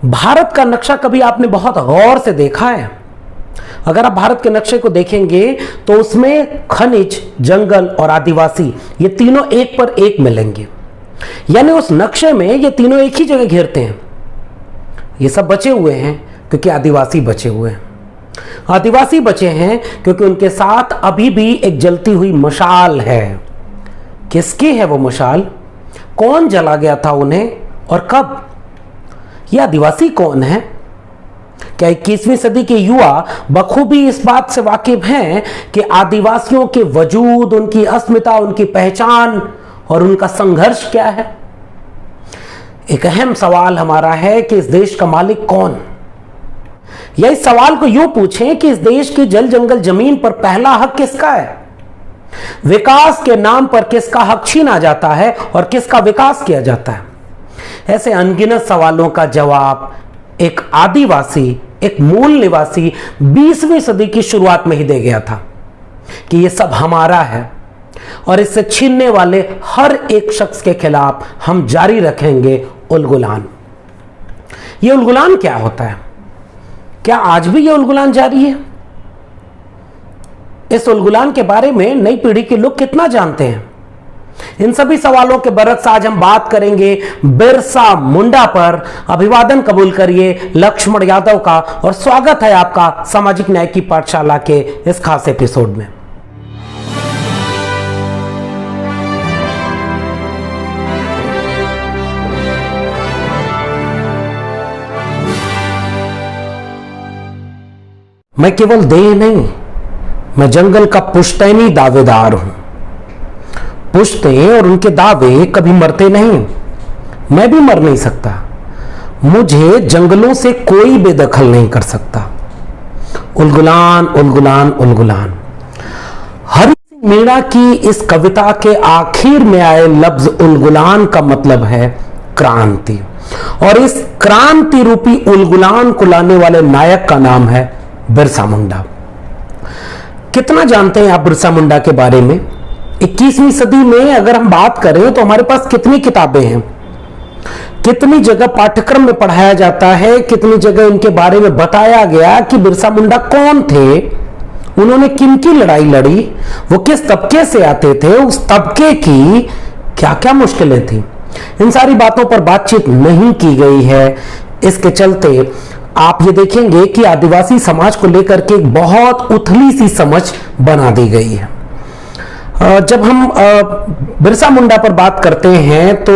भारत का नक्शा कभी आपने बहुत गौर से देखा है? अगर आप भारत के नक्शे को देखेंगे तो उसमें खनिज, जंगल और आदिवासी ये तीनों एक पर एक मिलेंगे। यानी उस नक्शे में ये तीनों एक ही जगह घेरते हैं। ये सब बचे हुए हैं क्योंकि आदिवासी बचे हुए हैं। आदिवासी बचे हैं क्योंकि उनके साथ अभी भी एक जलती हुई मशाल है। किसकी है वो मशाल? कौन जला गया था उन्हें और कब? ये आदिवासी कौन है? क्या 21वीं सदी के युवा बखूबी इस बात से वाकिफ हैं कि आदिवासियों के वजूद, उनकी अस्मिता, उनकी पहचान और उनका संघर्ष क्या है? एक अहम सवाल हमारा है कि इस देश का मालिक कौन? या इस सवाल को यूं पूछें कि इस देश की जल जंगल जमीन पर पहला हक किसका है? विकास के नाम पर किसका हक छीना जाता है और किसका विकास किया जाता है? ऐसे अनगिनत सवालों का जवाब एक आदिवासी, एक मूल निवासी 20वीं सदी की शुरुआत में ही दे गया था कि यह सब हमारा है और इससे छीनने वाले हर एक शख्स के खिलाफ हम जारी रखेंगे उलगुलान। यह उलगुलान क्या होता है? क्या आज भी यह उलगुलान जारी है? इस उलगुलान के बारे में नई पीढ़ी के लोग कितना जानते हैं? इन सभी सवालों के बरक्स आज हम बात करेंगे बिरसा मुंडा पर। अभिवादन कबूल करिए लक्ष्मण यादव का और स्वागत है आपका सामाजिक न्याय की पाठशाला के इस खास एपिसोड में। मैं केवल देह नहीं, मैं जंगल का पुश्तैनी दावेदार हूं। पुश्ते और उनके दावे कभी मरते नहीं। मैं भी मर नहीं सकता। मुझे जंगलों से कोई बेदखल नहीं कर सकता। उलगुलान उलगुलान उलगुलान। हरि सिंह मीणा की इस कविता के आखिर में आए लफ्ज उलगुलान का मतलब है क्रांति, और इस क्रांति रूपी उलगुलान को लाने वाले नायक का नाम है बिरसा मुंडा। कितना जानते हैं आप बिरसा मुंडा के बारे में? 21वीं सदी में अगर हम बात करें तो हमारे पास कितनी किताबें हैं, कितनी जगह पाठ्यक्रम में पढ़ाया जाता है, कितनी जगह इनके बारे में बताया गया कि बिरसा मुंडा कौन थे, उन्होंने किन की लड़ाई लड़ी, वो किस तबके से आते थे, उस तबके की क्या क्या मुश्किलें थी। इन सारी बातों पर बातचीत नहीं की गई है। इसके चलते आप ये देखेंगे कि आदिवासी समाज को लेकर के एक बहुत उथली सी समझ बना दी गई है। जब हम बिरसा मुंडा पर बात करते हैं तो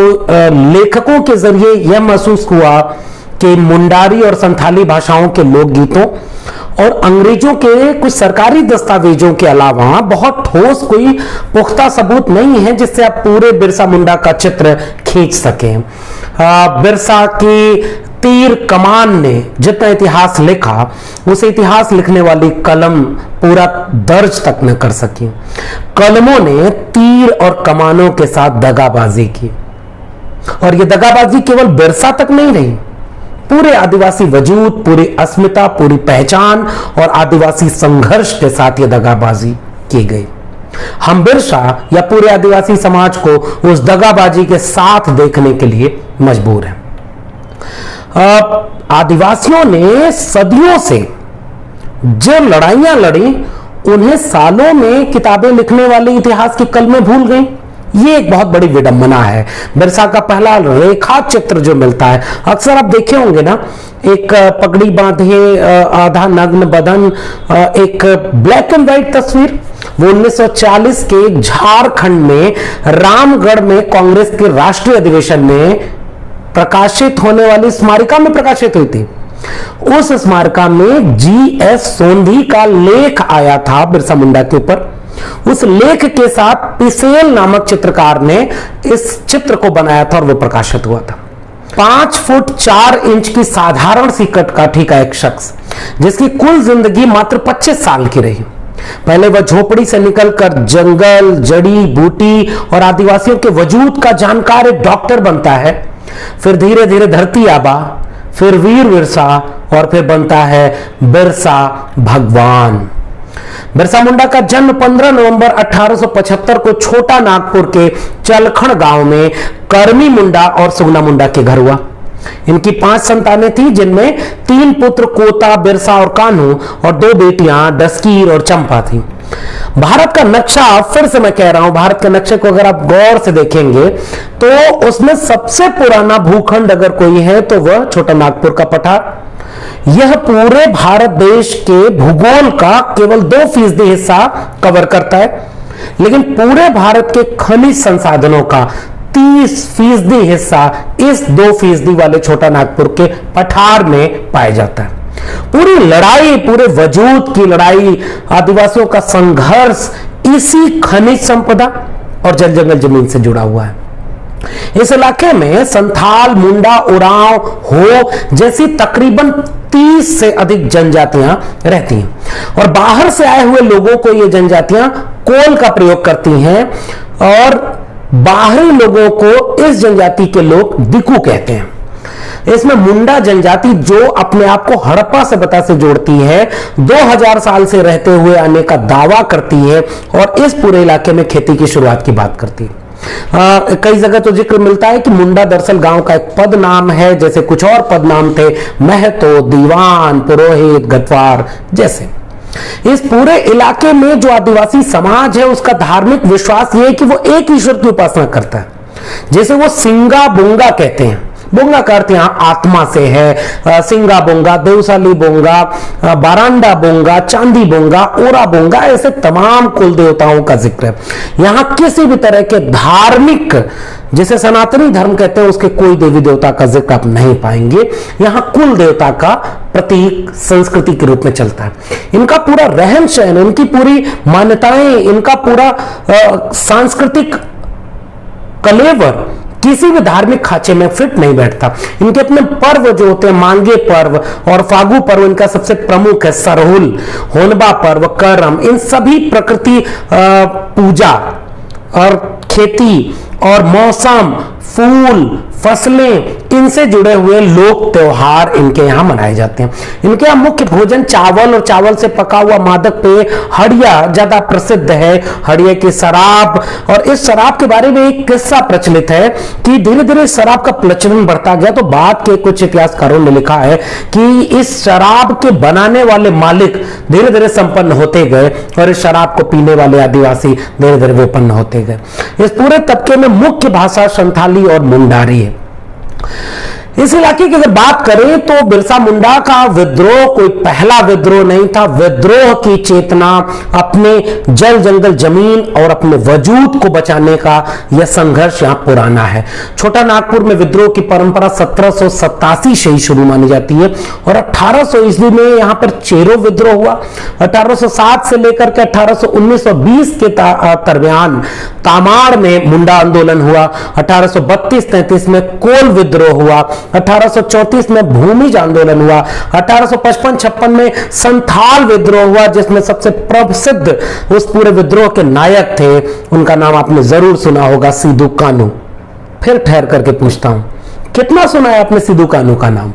लेखकों के जरिए यह महसूस हुआ कि मुंडारी और संथाली भाषाओं के लोकगीतों और अंग्रेजों के कुछ सरकारी दस्तावेजों के अलावा बहुत ठोस कोई पुख्ता सबूत नहीं है जिससे आप पूरे बिरसा मुंडा का चित्र खींच सकें। बिरसा की तीर कमान ने जितना इतिहास लिखा, उस इतिहास लिखने वाली कलम पूरा दर्ज तक न कर सकी। कलमों ने तीर और कमानों के साथ दगाबाजी की, और यह दगाबाजी केवल बिरसा तक नहीं रही, पूरे आदिवासी वजूद, पूरी अस्मिता, पूरी पहचान और आदिवासी संघर्ष के साथ यह दगाबाजी की गई। हम बिरसा या पूरे आदिवासी समाज को उस दगाबाजी के साथ देखने के लिए मजबूर हैं। आदिवासियों ने सदियों से जो लड़ाइयां लड़ी, उन्हें सालों में किताबें लिखने वाले इतिहास की कलमें भूल गई। ये एक बहुत बड़ी विडंबना है। बिरसा का पहला रेखा चित्र जो मिलता है, अक्सर आप देखे होंगे ना, एक पगड़ी बांधे आधा नग्न बदन, एक ब्लैक एंड व्हाइट तस्वीर। वो 1940 के झारखंड में रामगढ़ में कांग्रेस के राष्ट्रीय अधिवेशन में प्रकाशित होने वाली स्मारिका में प्रकाशित हुई थी। उस स्मारिका में GS सोंधी का लेख आया था बिरसा मुंडा के ऊपर। उस लेख के साथ पिसेल नामक चित्रकार ने इस चित्र को बनाया था और वो प्रकाशित हुआ था। 5 फुट 4 इंच की साधारण सी कटकाठी का एक शख्स, जिसकी कुल जिंदगी मात्र 25 साल की रही। पहले वह झोपड़ी से निकलकर जंगल, जड़ी बूटी और आदिवासियों के वजूद का जानकार एक डॉक्टर बनता है, फिर धीरे धीरे धरती आबा, फिर वीर बिरसा और फिर बनता है बिरसा भगवान। बिरसा मुंडा का जन्म 15 नवंबर 1875 को छोटा नागपुर के चलखण गांव में करमी मुंडा और सुगना मुंडा के घर हुआ। इनकी 5 संतानें थी, जिनमें 3 पुत्र कोता, बिरसा और कान्हू और 2 बेटियां डस्कीर और चंपा थी। भारत का नक्शा, फिर से मैं कह रहा हूं, भारत के नक्शे को अगर आप गौर से देखेंगे तो उसमें सबसे पुराना भूखंड अगर कोई है तो वह छोटा नागपुर का पठार। यह पूरे भारत देश के भूगोल का केवल 2% हिस्सा कवर करता है, लेकिन पूरे भारत के खनिज संसाधनों का 30% हिस्सा इस 2% वाले छोटा नागपुर के पठार में पाया जाता है। पूरी लड़ाई, पूरे वजूद की लड़ाई, आदिवासियों का संघर्ष इसी खनिज संपदा और जल जंगल जमीन से जुड़ा हुआ है। इस इलाके में संथाल, मुंडा, उरांव, हो जैसी तकरीबन 30 से अधिक जनजातियां रहती हैं और बाहर से आए हुए लोगों को ये जनजातियां कोल का प्रयोग करती हैं और बाहरी लोगों को इस जनजाति के लोग दिकू कहते हैं। इसमें मुंडा जनजाति, जो अपने आप को हड़प्पा सभ्यता से जोड़ती है, 2000 साल से रहते हुए आने का दावा करती है और इस पूरे इलाके में खेती की शुरुआत की बात करती है। कई जगह तो जिक्र मिलता है कि मुंडा दरअसल गांव का एक पद नाम है, जैसे कुछ और पद नाम थे, महतो, दीवान, पुरोहित, गतवार जैसे। इस पूरे इलाके में जो आदिवासी समाज है उसका धार्मिक विश्वास यह है कि वो एक ईश्वर की उपासना करता है, जैसे वो सिंगा बोंगा कहते हैं। बोंगा का अर्थ यहां आत्मा से है। सिंगा बोंगा, देवसाली बोंगा, बारांडा बोंगा, चांदी बोंगा, ओरा बोंगा, ऐसे तमाम कुल देवताओं का जिक्र है। यहां किसी भी तरह के धार्मिक, जिसे सनातनी धर्म कहते हैं, उसके कोई देवी देवता का जिक्र आप नहीं पाएंगे। यहां कुल देवता का प्रतीक संस्कृति के रूप में चलता है। इनका पूरा रहन सहन, इनकी पूरी मान्यताएं, इनका पूरा सांस्कृतिक कलेवर किसी भी धार्मिक खांचे में फिट नहीं बैठता। इनके अपने पर्व जो होते हैं, मांगे पर्व और फागु पर्व इनका सबसे प्रमुख है। सरहुल, होनबा पर्व, करम, इन सभी प्रकृति पूजा और खेती और मौसम, फूल, फसलें, इनसे जुड़े हुए लोक त्योहार इनके यहाँ मनाए जाते हैं। इनके यहाँ मुख्य भोजन चावल और चावल से पका हुआ मादक पेय हड़िया ज्यादा प्रसिद्ध है। हड़िया की शराब, और इस शराब के बारे में एक किस्सा प्रचलित है कि धीरे धीरे शराब का प्रचलन बढ़ता गया, तो बाद के कुछ इतिहासकारों ने लिखा है कि इस शराब के बनाने वाले मालिक धीरे धीरे संपन्न होते गए और इस शराब को पीने वाले आदिवासी धीरे धीरे विपन्न होते गए। इस पूरे तबके में मुख्य भाषा संथाली और मुंडारी है। इस इलाके की अगर बात करें तो बिरसा मुंडा का विद्रोह कोई पहला विद्रोह नहीं था। विद्रोह की चेतना, अपने जल जंगल जमीन और अपने वजूद को बचाने का यह संघर्ष यहां पुराना है। छोटा नागपुर में विद्रोह की परंपरा 1787 से ही शुरू मानी जाती है और 1800 ईस्वी में यहां पर चेरो विद्रोह हुआ। 1807 से लेकर के 1819 और 20 के दरमियान तामाड़ में मुंडा आंदोलन हुआ। 1832-33 में कोल विद्रोह हुआ। 1834 में भूमिज आंदोलन हुआ। 1855-56 में संथाल विद्रोह हुआ, जिसमें सबसे प्रसिद्ध उस पूरे विद्रोह के नायक थे, उनका नाम आपने जरूर सुना होगा, सिदू कान्हू। फिर ठहर करके पूछता हूं, कितना सुना है आपने सिदू कान्हू का नाम?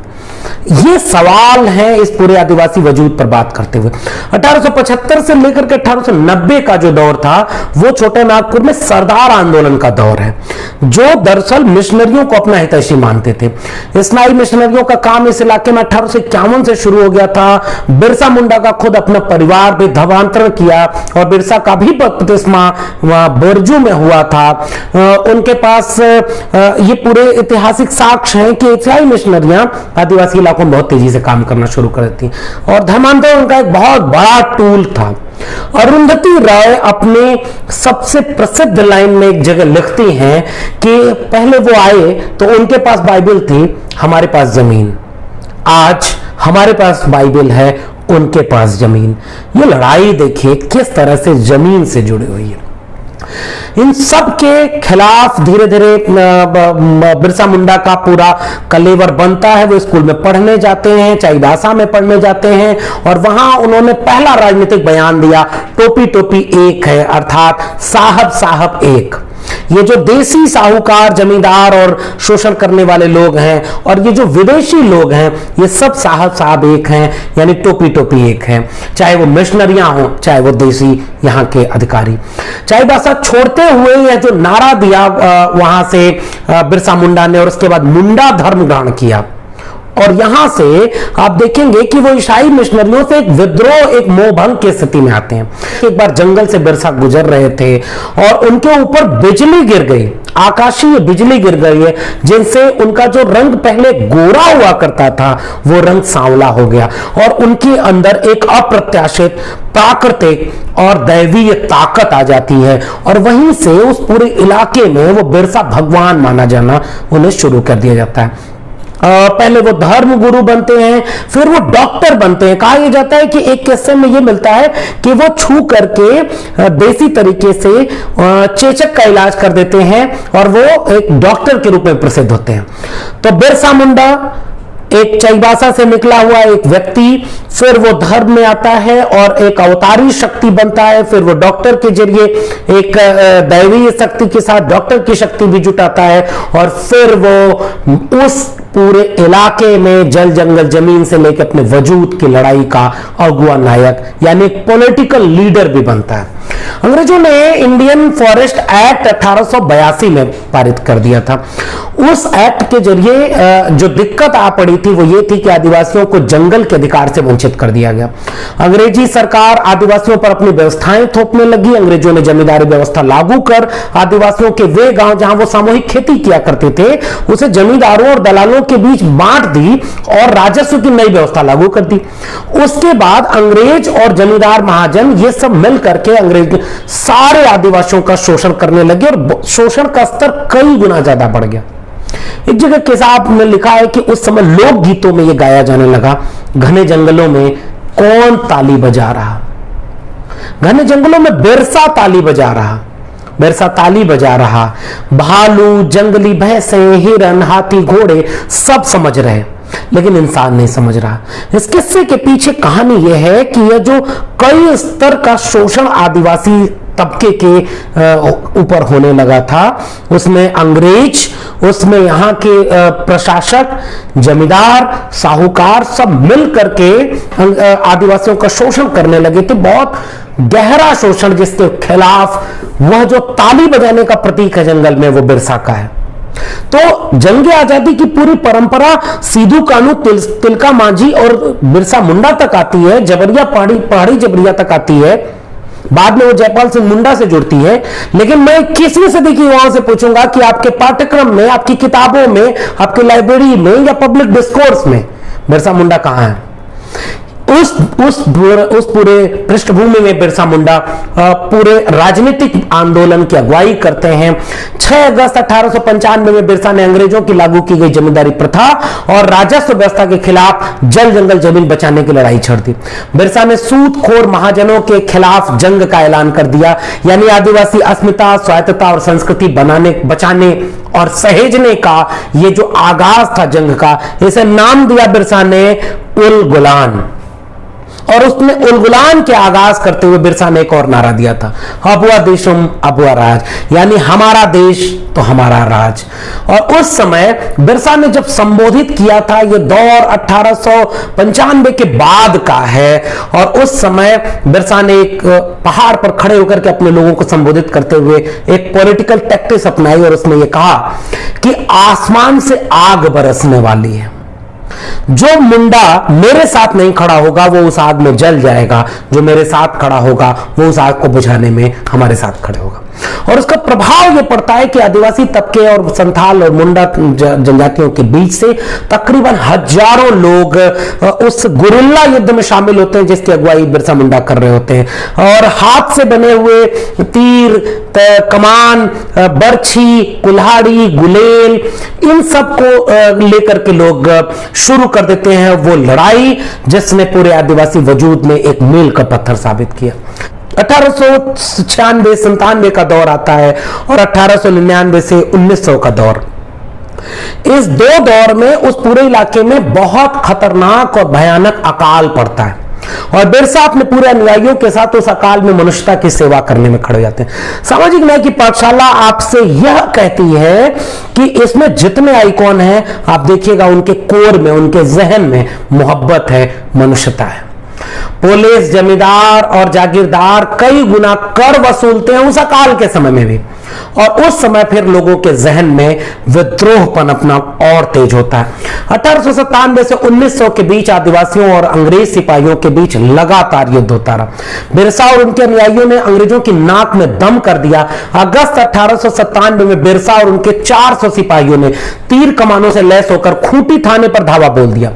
ये सवाल है इस पूरे आदिवासी वजूद पर बात करते हुए। 1875 से लेकर के 1890 का जो दौर था वो छोटे नागपुर में सरदार आंदोलन का दौर है, जो दरअसल मिशनरियों को अपना हितैषी मानते थे। इस्लामी मिशनरियों का काम इस इलाके में 1851 से शुरू हो गया था। बिरसा मुंडा का खुद अपना परिवार भी धर्मांतरण किया और बिरसा का भी बपतिस्मा बरजू में हुआ था। उनके पास ये पूरे ऐतिहासिक साक्ष्य हैं कि इस्लामी मिशनरियां आदिवासी इलाकों में बहुत तेजी से काम करना शुरू कर देती और धर्मांतरण उनका एक बहुत बड़ा टूल था। अरुंधति राय अपने सबसे प्रसिद्ध लाइन में एक जगह लिखती हैं कि पहले वो आए तो उनके पास बाइबल थी, हमारे पास जमीन। आज हमारे पास बाइबल है, उनके पास जमीन। ये लड़ाई देखिए किस तरह से जमीन से जुड़ी हुई है। इन सब के खिलाफ धीरे धीरे बिरसा मुंडा का पूरा कलेवर बनता है। वो स्कूल में पढ़ने जाते हैं, चाईबासा में पढ़ने जाते हैं और वहां उन्होंने पहला राजनीतिक बयान दिया, टोपी टोपी एक है, अर्थात साहब साहब एक। ये जो देसी साहूकार, जमींदार और शोषण करने वाले लोग हैं और ये जो विदेशी लोग हैं, ये सब साहब साहब एक हैं, यानी टोपी टोपी एक हैं, चाहे वो मिशनरियां हों, चाहे वो देसी यहाँ के अधिकारी। चाईबासा छोड़ते हुए यह जो नारा दिया वहां से बिरसा मुंडा ने और उसके बाद मुंडा धर्म ग्रहण किया। और यहां से आप देखेंगे कि वो ईसाई मिशनरियों से एक विद्रोह, एक मोहभंग की स्थिति में आते हैं। एक बार जंगल से बिरसा गुजर रहे थे और उनके ऊपर बिजली गिर गई, आकाशीय बिजली गिर गई है, जिनसे उनका जो रंग पहले गोरा हुआ करता था वो रंग सांवला हो गया और उनके अंदर एक अप्रत्याशित प्राकृतिक और दैवीय ताकत आ जाती है और वहीं से उस पूरे इलाके में वो बिरसा भगवान माना जाना उन्हें शुरू कर दिया जाता है। पहले वो धर्म गुरु बनते हैं, फिर वो डॉक्टर बनते हैं। कहा यह जाता है कि एक किस्से में यह मिलता है कि वो छू करके देसी तरीके से चेचक का इलाज कर देते हैं और वो एक डॉक्टर के रूप में प्रसिद्ध होते हैं। तो बिरसा मुंडा एक चाईबासा से निकला हुआ एक व्यक्ति, फिर वो धर्म में आता है और एक अवतारी शक्ति बनता है, फिर वो डॉक्टर के जरिए एक दैवीय शक्ति के साथ डॉक्टर की शक्ति भी जुटाता है और फिर वो उस पूरे इलाके में जल जंगल जमीन से लेकर अपने वजूद की लड़ाई का अगुआ नायक यानी पॉलिटिकल लीडर भी बनता है। अंग्रेजों ने इंडियन फॉरेस्ट एक्ट 1882 में पारित कर दिया था। उस एक्ट के जरिए जो दिक्कत आ पड़ी थी वो ये थी कि आदिवासियों को जंगल के अधिकार से वंचित कर दिया गया। अंग्रेजी सरकार आदिवासियों पर अपनी व्यवस्थाएं थोपने लगी। अंग्रेजों ने जमींदारी व्यवस्था लागू कर आदिवासियों के वे गांव जहां वो सामूहिक खेती किया करते थे उसे जमींदारों और दलालों के बीच बांट दी और राजस्व की नई व्यवस्था लागू कर दी। उसके बाद अंग्रेज और जमींदार महाजन ये सब मिल करके अंग्रेज सारे आदिवासियों का शोषण करने लगे और शोषण का स्तर कई गुना ज्यादा बढ़ गया। एक जगह किताब में लिखा है कि उस समय लोकगीतों में यह गाया जाने लगा, घने जंगलों में कौन ताली बजा रहा, घने जंगलों में बिरसा ताली बजा रहा, बिरसा ताली बजा रहा। भालू, जंगली भैंसें, हिरन, हाथी, घोड़े सब समझ रहे लेकिन इंसान नहीं समझ रहा। इस किस्से के पीछे कहानी यह है कि यह जो कई स्तर का शोषण आदिवासी तबके के ऊपर होने लगा था उसमें अंग्रेज, उसमें यहाँ के प्रशासक, जमींदार, साहूकार सब मिल करके आदिवासियों का शोषण करने लगे थे। बहुत गहरा शोषण जिसके खिलाफ वह जो ताली बजाने का प्रतीक है जंगल में वो बिरसा का है। तो जंगे आजादी की पूरी परंपरा सीधू कानू, तिलका मांझी और बिरसा मुंडा तक आती है, जबरिया पहाड़ी जबरिया तक आती है, बाद में वो जयपाल सिंह मुंडा से जुड़ती है। लेकिन मैं 21वीं सदी की युवाओं से पूछूंगा कि आपके पाठ्यक्रम में, आपकी किताबों में, आपकी लाइब्रेरी में या पब्लिक डिस्कोर्स में बिरसा मुंडा कहां है? उस पूरे पृष्ठभूमि में बिरसा मुंडा पूरे राजनीतिक आंदोलन की अगुवाई करते हैं। 6 अगस्त 1895 में बिरसा ने अंग्रेजों की लागू की गई जमींदारी प्रथा और राजस्व व्यवस्था के खिलाफ जल जंगल जमीन बचाने की लड़ाई छेड़ दी। बिरसा ने सूदखोर महाजनों के खिलाफ जंग का ऐलान कर दिया, यानी आदिवासी अस्मिता, स्वायत्तता और संस्कृति बचाने और सहेजने का ये जो आगाज था जंग का, इसे नाम दिया बिरसा ने उल गुलान। और उसने उलगुलान के आगाज करते हुए बिरसा ने एक और नारा दिया था, अबुआ देशम अबुआ राज, यानी हमारा देश तो हमारा राज। और उस समय बिरसा ने जब संबोधित किया था, यह दौर 1895 के बाद का है और उस समय बिरसा ने एक पहाड़ पर खड़े होकर के अपने लोगों को संबोधित करते हुए एक पॉलिटिकल टैक्टिक्स अपनाई और उसने यह कहा कि आसमान से आग बरसने वाली है, जो मुंडा मेरे साथ नहीं खड़ा होगा वो उस आग में जल जाएगा, जो मेरे साथ खड़ा होगा वो उस आग को बुझाने में हमारे साथ खड़े होगा। और उसका प्रभाव यह पड़ता है कि आदिवासी तबके और संथाल और मुंडा जनजातियों के बीच से तकरीबन हजारों लोग उस गुरिल्ला युद्ध में शामिल होते हैं जिसकी अगुवाई बिरसा मुंडा कर रहे होते हैं। और हाथ से बने हुए तीर, कमान, बर्छी, कुल्हाड़ी, गुलेल, इन सब को लेकर के लोग शुरू कर देते हैं वो लड़ाई, जिसने पूरे आदिवासी वजूद में एक मील का पत्थर साबित किया। 1896-97 का दौर आता है और 1899 से 1900 का दौर। इस दो दौर में उस पूरे इलाके में बहुत खतरनाक और भयानक अकाल पड़ता है और बिरसा अपने पूरे अनुयायियों के साथ उस अकाल में मनुष्यता की सेवा करने में खड़े हो जाते हैं। सामाजिक न्याय की पाठशाला आपसे यह कहती है कि इसमें जितने आइकॉन हैं आप देखिएगा उनके कोर में, उनके जहन में मोहब्बत है, मनुष्यता है। पुलिस, जमींदार और जागीरदार कई गुना कर वसूलते हैं उस अकाल के समय में भी, और उस समय फिर लोगों के जहन में विद्रोहपन अपना और तेज होता है। 1897 से 1900 के बीच आदिवासियों और अंग्रेज सिपाहियों के बीच लगातार युद्ध होता रहा। बिरसा और उनके अनुयायियों ने अंग्रेजों की नाक में दम कर दिया। अगस्त 1897 में बिरसा और उनके 400 सिपाहियों ने तीर कमानों से लैस होकर खूंटी थाने पर धावा बोल दिया।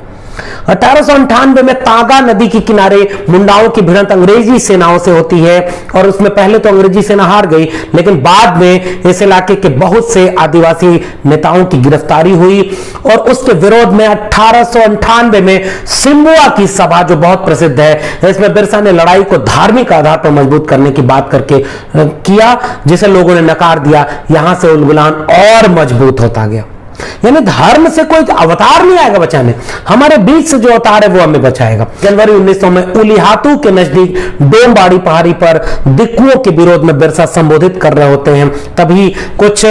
1898 में तागा नदी के किनारे मुंडाओं की भिड़ंत अंग्रेजी सेनाओं से होती है और उसमें पहले तो अंग्रेजी सेना हार गई, लेकिन बाद में इस इलाके के बहुत से आदिवासी नेताओं की गिरफ्तारी हुई और उसके विरोध में 1898 में सिम्बुआ की सभा जो बहुत प्रसिद्ध है, इसमें बिरसा ने लड़ाई को धार्मिक आधार पर मजबूत करने की बात करके किया, जिसे लोगों ने नकार दिया। यहां से उलगुलान और मजबूत होता गया। यानी धर्म से कोई अवतार नहीं आएगा बचाने, हमारे बीच से जो अवतार है वो हमें बचाएगा। जनवरी 1900 में उलिहातू के नजदीक डोमबाड़ी पहाड़ी पर दिक्कुओं के विरोध में बिरसा संबोधित कर रहे होते हैं। तभी कुछ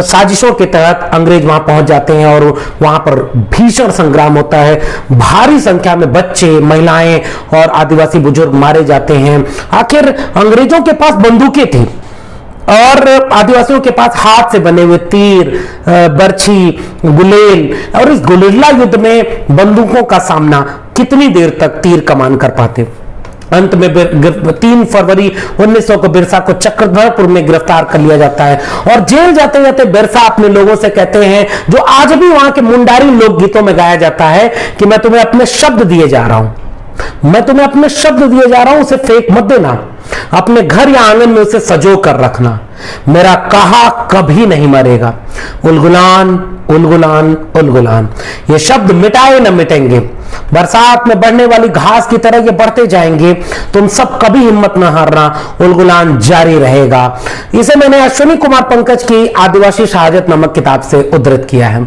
साजिशों के तहत अंग्रेज वहां पहुंच जाते हैं और वहां पर भीषण संग्राम होता है। भारी संख्या में बच्चे, महिलाएं और आदिवासी बुजुर्ग मारे जाते हैं। आखिर अंग्रेजों के पास बंदूकें थी और आदिवासियों के पास हाथ से बने हुए तीर, बर्छी, गुलेल, और इस गुलेला युद्ध में बंदूकों का सामना कितनी देर तक तीर कमान कर पाते। अंत में 3 फरवरी 1900 को बिरसा को चक्रधरपुर में गिरफ्तार कर लिया जाता है और जेल जाते जाते बिरसा अपने लोगों से कहते हैं, जो आज भी वहां के मुंडारी लोकगीतों में गाया जाता है, कि मैं तुम्हें अपने शब्द दिए जा रहा हूं, मैं तुम्हें अपने शब्द दिए जा रहा हूं, उसे फेंक मत देना, अपने घर या आंगन में उसे सजो कर रखना, मेरा कहा कभी नहीं मरेगा। उलगुलान उलगुलान उलगुलान, ये शब्द मिटाए न मिटेंगे, बरसात में बढ़ने वाली घास की तरह ये बढ़ते जाएंगे, तुम सब कभी हिम्मत न हारना, उलगुलान जारी रहेगा। इसे मैंने अश्विनी कुमार पंकज की आदिवासी शहादत नामक किताब से उद्धृत किया है।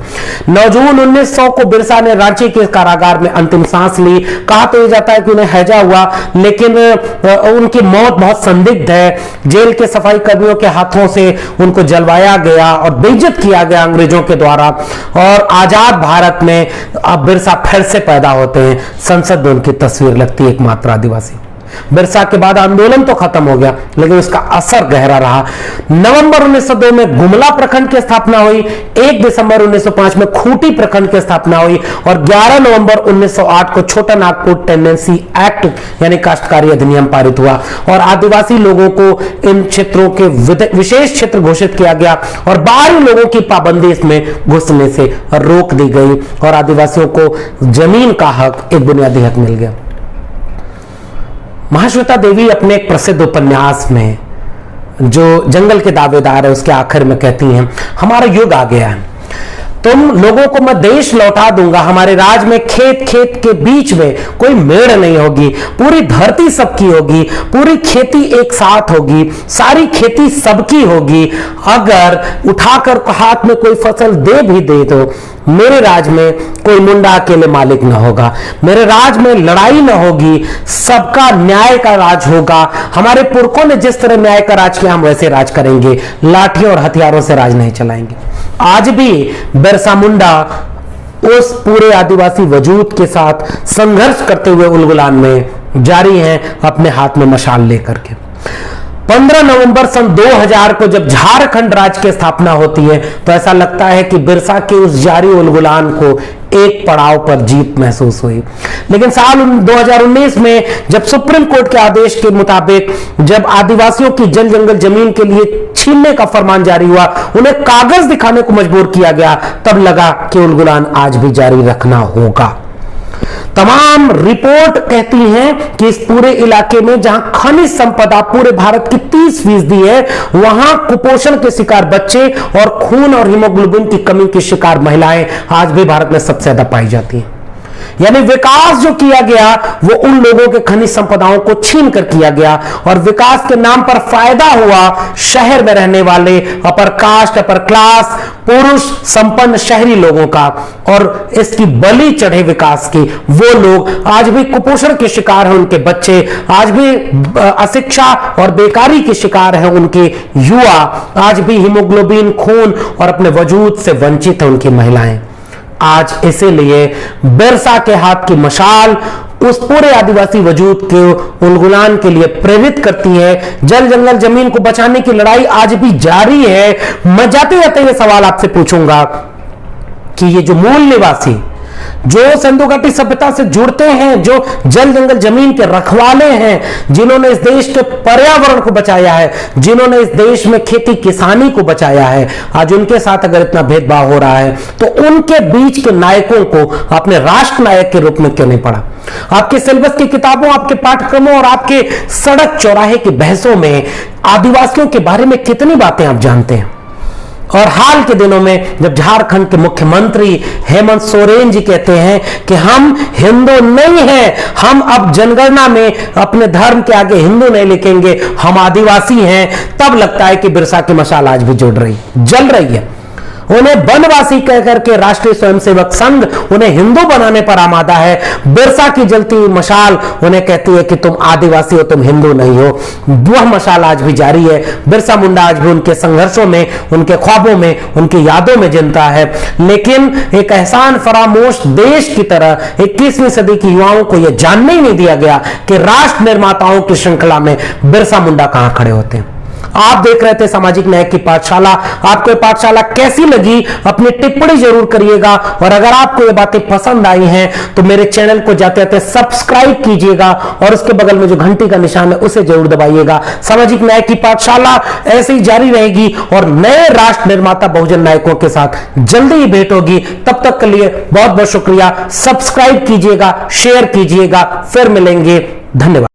9 जून 1900 को बिरसा ने रांची के कारागार में अंतिम सांस ली। कहा तो जाता है कि उन्हें हैजा हुआ, लेकिन उनकी मौत बहुत संदिग्ध है। जेल के सफाई कर्मियों के हाथों से उनको जलवाया गया और बेइज्जत किया गया अंग्रेजों के द्वारा। और आजाद भारत में अब बिरसा फिर से पैदा होते हैं। संसद में उनकी तस्वीर लगती है, एकमात्र आदिवासी। बिरसा के बाद आंदोलन तो खत्म हो गया, लेकिन उसका असर गहरा रहा। नवंबर 1902 में गुमला प्रखंड की स्थापना हुई, 1 दिसंबर 1905 में खूंटी प्रखंड की स्थापना हुई और 11 नवंबर 1908 को छोटा नागपुर टेंडेंसी एक्ट यानी काश्तकारी अधिनियम पारित हुआ और आदिवासी लोगों को इन क्षेत्रों के विशेष क्षेत्र घोषित किया गया और बाहरी लोगों की पाबंदी इसमें घुसने से रोक दी गई और आदिवासियों को जमीन का हक, एक बुनियादी हक मिल गया। महाश्वेता देवी अपने एक प्रसिद्ध उपन्यास में, जो जंगल के दावेदार है, उसके आखिर में कहती हैं, हमारा युग आ गया है, तुम लोगों को मैं देश लौटा दूंगा, हमारे राज में खेत खेत के बीच में कोई मेड़ नहीं होगी, पूरी धरती सबकी होगी, पूरी खेती एक साथ होगी, सारी खेती सबकी होगी, अगर उठाकर हाथ में कोई फसल दे भी दे तो मेरे राज में कोई मुंडा अकेले मालिक न होगा, मेरे राज में लड़ाई न होगी, सबका न्याय का राज होगा, हमारे पुरखों ने जिस तरह न्याय का राज किया हम वैसे राज करेंगे, लाठियों और हथियारों से राज नहीं चलाएंगे। आज भी बिरसा मुंडा उस पूरे आदिवासी वजूद के साथ संघर्ष करते हुए उलगुलान में जारी हैं, अपने हाथ में मशाल लेकर के। 15 नवंबर सन 2000 को जब झारखंड राज्य की स्थापना होती है तो ऐसा लगता है कि बिरसा के उस जारी उलगुलान को एक पड़ाव पर जीत महसूस हुई। लेकिन साल 2019 में जब सुप्रीम कोर्ट के आदेश के मुताबिक जब आदिवासियों की जल जंगल जमीन के लिए छीनने का फरमान जारी हुआ, उन्हें कागज दिखाने को मजबूर किया गया, तब लगा कि उलगुलान आज भी जारी रखना होगा। तमाम रिपोर्ट कहती हैं कि इस पूरे इलाके में जहां खनिज संपदा पूरे भारत की 30% है, वहां कुपोषण के शिकार बच्चे और खून और हीमोग्लोबिन की कमी की शिकार महिलाएं आज भी भारत में सबसे ज्यादा पाई जाती हैं। यानी विकास जो किया गया वो उन लोगों के खनिज संपदाओं को छीन कर किया गया और विकास के नाम पर फायदा हुआ शहर में रहने वाले अपर कास्ट, अपर क्लास, पुरुष संपन्न शहरी लोगों का, और इसकी बलि चढ़े विकास की वो लोग आज भी कुपोषण के शिकार हैं, उनके बच्चे आज भी अशिक्षा और बेकारी के शिकार हैं, उनके युवा आज भी हीमोग्लोबिन, खून और अपने वजूद से वंचित है उनकी महिलाएं। आज इसीलिए बिरसा के हाथ की मशाल उस पूरे आदिवासी वजूद के उलगुलान के लिए प्रेरित करती है। जल जंगल जमीन को बचाने की लड़ाई आज भी जारी है। मैं जाते जाते ये सवाल आपसे पूछूंगा कि ये जो मूल निवासी, जो सिंधु घाटी सभ्यता से जुड़ते हैं, जो जल जंगल जमीन के रखवाले हैं, जिन्होंने इस देश के पर्यावरण को बचाया है, जिन्होंने इस देश में खेती किसानी को बचाया है, आज उनके साथ अगर इतना भेदभाव हो रहा है तो उनके बीच के नायकों को अपने राष्ट्र नायक के रूप में क्यों नहीं पढ़ा? आपके सिलेबस की किताबों, आपके पाठ्यक्रमों और आपके सड़क चौराहे की बहसों में आदिवासियों के बारे में कितनी बातें आप जानते हैं? और हाल के दिनों में जब झारखंड के मुख्यमंत्री हेमंत सोरेन जी कहते हैं कि हम हिंदू नहीं हैं, हम अब जनगणना में अपने धर्म के आगे हिंदू नहीं लिखेंगे, हम आदिवासी हैं, तब लगता है कि बिरसा की मशाल आज भी जल रही है। उन्हें वनवासी कहकर के राष्ट्रीय स्वयंसेवक संघ उन्हें हिंदू बनाने पर आमादा है। बिरसा की जलती हुई मशाल उन्हें कहती है कि तुम आदिवासी हो, तुम हिंदू नहीं हो। वह मशाल आज भी जारी है। बिरसा मुंडा आज भी उनके संघर्षों में, उनके ख्वाबों में, उनकी यादों में जिंदा है। लेकिन एक एहसान फरामोश देश की तरह 21वीं सदी के युवाओं को यह जानने ही नहीं दिया गया कि राष्ट्र निर्माताओं की श्रृंखला में बिरसा मुंडा कहां खड़े होते हैं। आप देख रहे थे सामाजिक न्याय की पाठशाला। आपको ये पाठशाला कैसी लगी अपनी टिप्पणी जरूर करिएगा, और अगर आपको ये बातें पसंद आई हैं तो मेरे चैनल को जाते जाते सब्सक्राइब कीजिएगा और उसके बगल में जो घंटी का निशान है उसे जरूर दबाइएगा। सामाजिक न्याय की पाठशाला ऐसे ही जारी रहेगी और नए राष्ट्र निर्माता बहुजन नायकों के साथ जल्दी ही भेंट होगी। तब तक के लिए बहुत बहुत शुक्रिया। सब्सक्राइब कीजिएगा, शेयर कीजिएगा, फिर मिलेंगे। धन्यवाद।